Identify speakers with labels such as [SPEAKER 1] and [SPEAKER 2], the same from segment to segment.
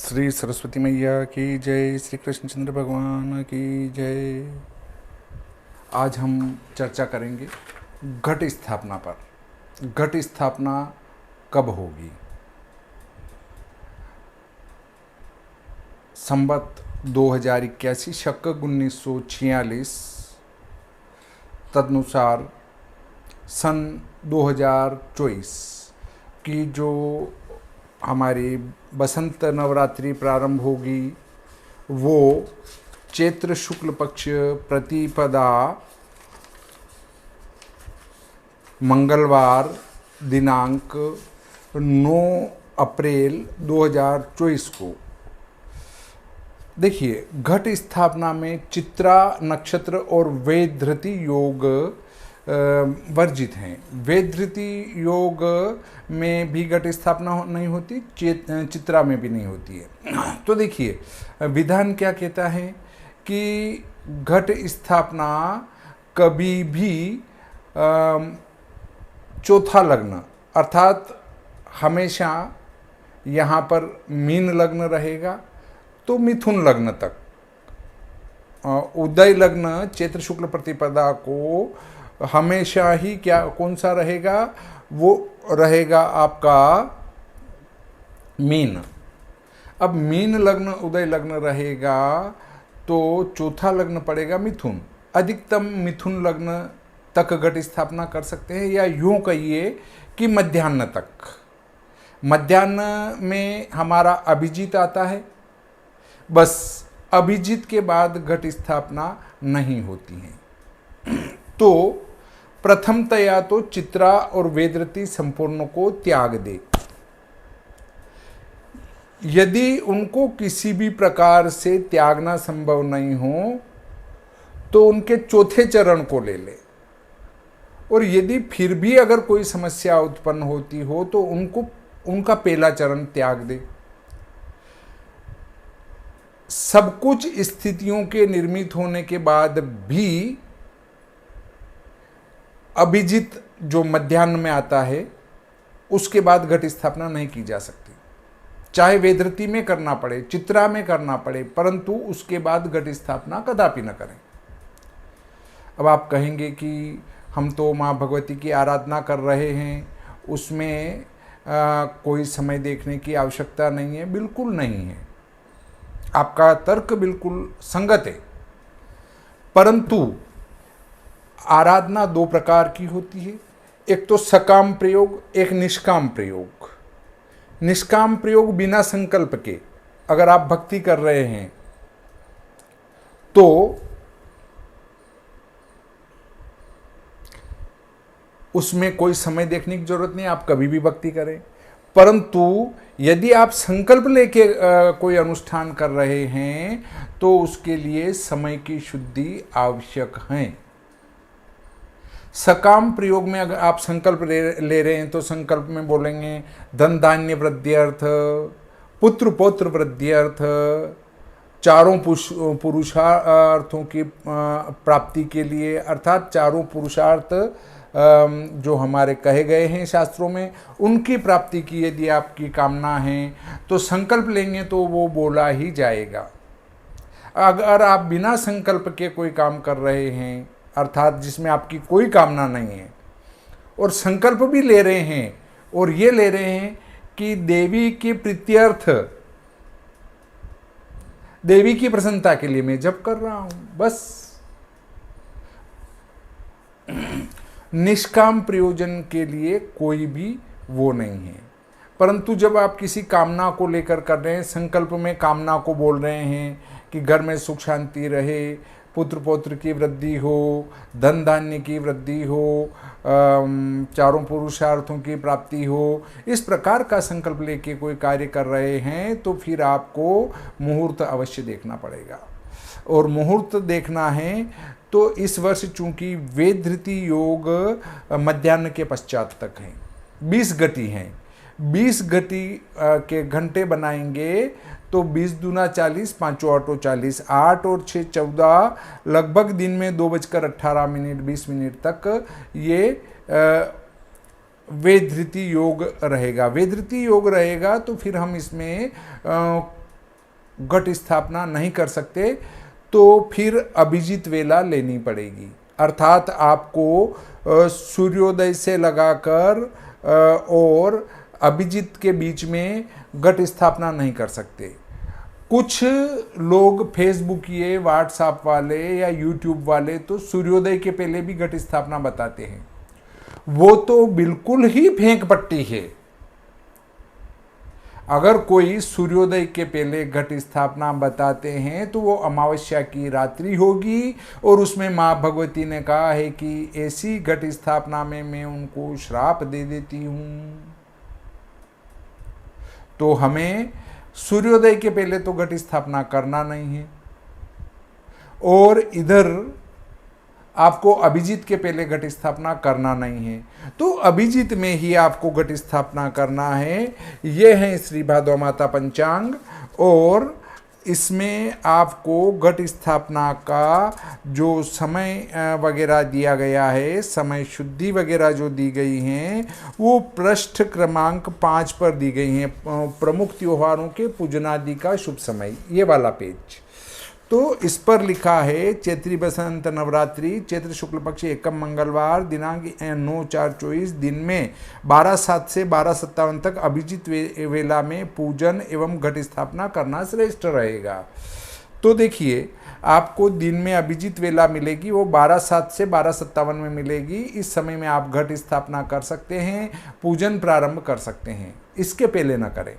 [SPEAKER 1] श्री सरस्वती मैया की जय, श्री कृष्णचंद्र भगवान की जय। आज हम चर्चा करेंगे घट स्थापना पर। घट स्थापना कब होगी? संवत 2081 शक 1946 तदनुसार सन 2024 की जो हमारी बसंत नवरात्रि प्रारंभ होगी वो चैत्र शुक्ल पक्ष प्रतिपदा मंगलवार दिनांक 9 अप्रैल 2024 को। देखिए, घट स्थापना में चित्रा नक्षत्र और वेधृति योग वर्जित हैं। वेधृति योग में भी घट स्थापना नहीं होती, चित्रा में भी नहीं होती है। तो देखिए, विधान क्या कहता है कि घट स्थापना कभी भी चौथा लग्न अर्थात हमेशा यहाँ पर मीन लग्न रहेगा तो मिथुन लग्न तक, उदय लग्न चैत्र शुक्ल प्रतिपदा को हमेशा ही क्या कौन सा रहेगा? वो रहेगा आपका मीन। अब मीन लग्न उदय लग्न रहेगा तो चौथा लग्न पड़ेगा मिथुन। अधिकतम मिथुन लग्न तक घट स्थापना कर सकते हैं, या यूं कहिए कि मध्याह्न तक। मध्याह्न में हमारा अभिजीत आता है, बस अभिजीत के बाद घट स्थापना नहीं होती है। तो प्रथमतया तो चित्रा और वेधृति संपूर्ण को त्याग दे। यदि उनको किसी भी प्रकार से त्यागना संभव नहीं हो तो उनके चौथे चरण को ले ले, और यदि फिर भी अगर कोई समस्या उत्पन्न होती हो तो उनका पहला चरण त्याग दे। सब कुछ स्थितियों के निर्मित होने के बाद भी अभिजीत जो मध्याह्न में आता है उसके बाद घट स्थापना नहीं की जा सकती। चाहे वेधृति में करना पड़े, चित्रा में करना पड़े, परंतु उसके बाद घट स्थापना कदापि न करें। अब आप कहेंगे कि हम तो माँ भगवती की आराधना कर रहे हैं, उसमें कोई समय देखने की आवश्यकता नहीं है। बिल्कुल नहीं है, आपका तर्क बिल्कुल संगत है। परंतु आराधना दो प्रकार की होती है, एक तो सकाम प्रयोग, एक निष्काम प्रयोग। निष्काम प्रयोग बिना संकल्प के अगर आप भक्ति कर रहे हैं तो उसमें कोई समय देखने की जरूरत नहीं, आप कभी भी भक्ति करें। परंतु यदि आप संकल्प लेके कोई अनुष्ठान कर रहे हैं तो उसके लिए समय की शुद्धि आवश्यक है। सकाम प्रयोग में अगर आप संकल्प ले रहे हैं तो संकल्प में बोलेंगे धन धान्य वृद्ध्यर्थ, पुत्र पौत्र वृद्ध्यर्थ, चारों पुरुषार्थों की प्राप्ति के लिए, अर्थात चारों पुरुषार्थ जो हमारे कहे गए हैं शास्त्रों में उनकी प्राप्ति की यदि आपकी कामना है तो संकल्प लेंगे तो वो बोला ही जाएगा। अगर आप बिना संकल्प के कोई काम कर रहे हैं अर्थात जिसमें आपकी कोई कामना नहीं है और संकल्प भी ले रहे हैं और ये ले रहे हैं कि देवी के प्रीत्यर्थ, देवी की प्रसन्नता के लिए मैं जप कर रहा हूं, बस निष्काम प्रयोजन के लिए कोई भी वो नहीं है। परंतु जब आप किसी कामना को लेकर कर रहे हैं, संकल्प में कामना को बोल रहे हैं कि घर में सुख शांति रहे, पुत्र पौत्र की वृद्धि हो, धन धान्य की वृद्धि हो, चारों पुरुषार्थों की प्राप्ति हो, इस प्रकार का संकल्प लेके कोई कार्य कर रहे हैं तो फिर आपको मुहूर्त अवश्य देखना पड़ेगा। और मुहूर्त देखना है तो इस वर्ष चूंकि वेधृति योग मध्याह्न के पश्चात तक हैं, 20 घटी हैं, 20 घटी के घंटे बनाएंगे तो 20 दूना 40, 5 8 40, 8 और 6 14, लगभग दिन में 2:18 20 मिनट तक ये वेधृति योग रहेगा। वेधृति योग रहेगा तो फिर हम इसमें घट स्थापना नहीं कर सकते तो फिर अभिजीत वेला लेनी पड़ेगी। अर्थात आपको सूर्योदय से लगाकर और अभिजीत के बीच में घट स्थापना नहीं कर सकते। कुछ लोग फेसबुकिए, व्हाट्सएप वाले या यूट्यूब वाले तो सूर्योदय के पहले भी घट स्थापना बताते हैं। वो तो बिल्कुल ही फेंक पट्टी है। अगर कोई सूर्योदय के पहले घट स्थापना बताते हैं तो वो अमावस्या की रात्रि होगी और उसमें माँ भगवती ने कहा है कि ऐसी घट स्थापना में मैं उनको श्राप दे देती हूँ। तो हमें सूर्योदय के पहले तो घट स्थापना करना नहीं है, और इधर आपको अभिजीत के पहले घट स्थापना करना नहीं है। तो अभिजीत में ही आपको घट स्थापना करना है। ये है श्री भादवा माता पंचांग, और इसमें आपको घट स्थापना का जो समय वगैरह दिया गया है, समय शुद्धि वगैरह जो दी गई हैं, वो पृष्ठ क्रमांक 5 पर दी गई हैं। प्रमुख त्योहारों के पूजनादि का शुभ समय, ये वाला पेज। तो इस पर लिखा है चैत्री बसंत नवरात्रि, चैत्र शुक्ल पक्ष एकम मंगलवार, दिनांक 9/4/24, दिन में 12:07 से 12:57 तक अभिजीत वेला में पूजन एवं घट स्थापना करना श्रेष्ठ रहेगा। तो देखिए, आपको दिन में अभिजीत वेला मिलेगी, वो 12:07 से 12:57 में मिलेगी। इस समय में आप घट स्थापना कर सकते हैं, पूजन प्रारंभ कर सकते हैं, इसके पहले ना करें।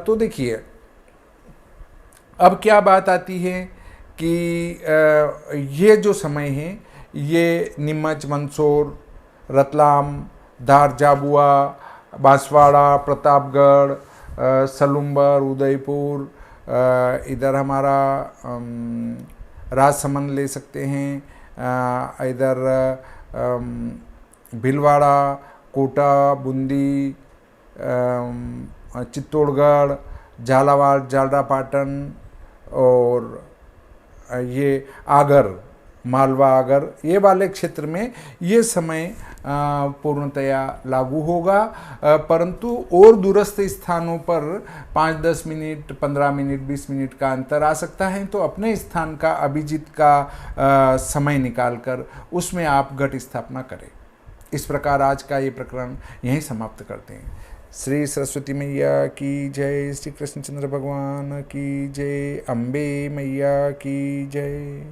[SPEAKER 1] तो देखिए, अब क्या बात आती है कि ये जो समय है, ये नीमच, मंदसौर, रतलाम, धार, झाबुआ, बांसवाड़ा, प्रतापगढ़, सलूम्बर, उदयपुर, इधर हमारा राजसमंद ले सकते हैं, इधर भीलवाड़ा, कोटा, बूंदी, चित्तौड़गढ़, झालावाड़, झालरापाटन और ये आगर, मालवा आगर, ये वाले क्षेत्र में ये समय पूर्णतया लागू होगा। परंतु और दूरस्थ स्थानों पर 5-10 मिनट, 15 मिनट, 20 मिनट का अंतर आ सकता है। तो अपने स्थान का अभिजीत का समय निकालकर उसमें आप घट स्थापना करें। इस प्रकार आज का ये प्रकरण यहीं समाप्त करते हैं। श्री सरस्वती मैया की जय, श्री कृष्णचंद्र भगवान की जय, अम्बे मैया की जय।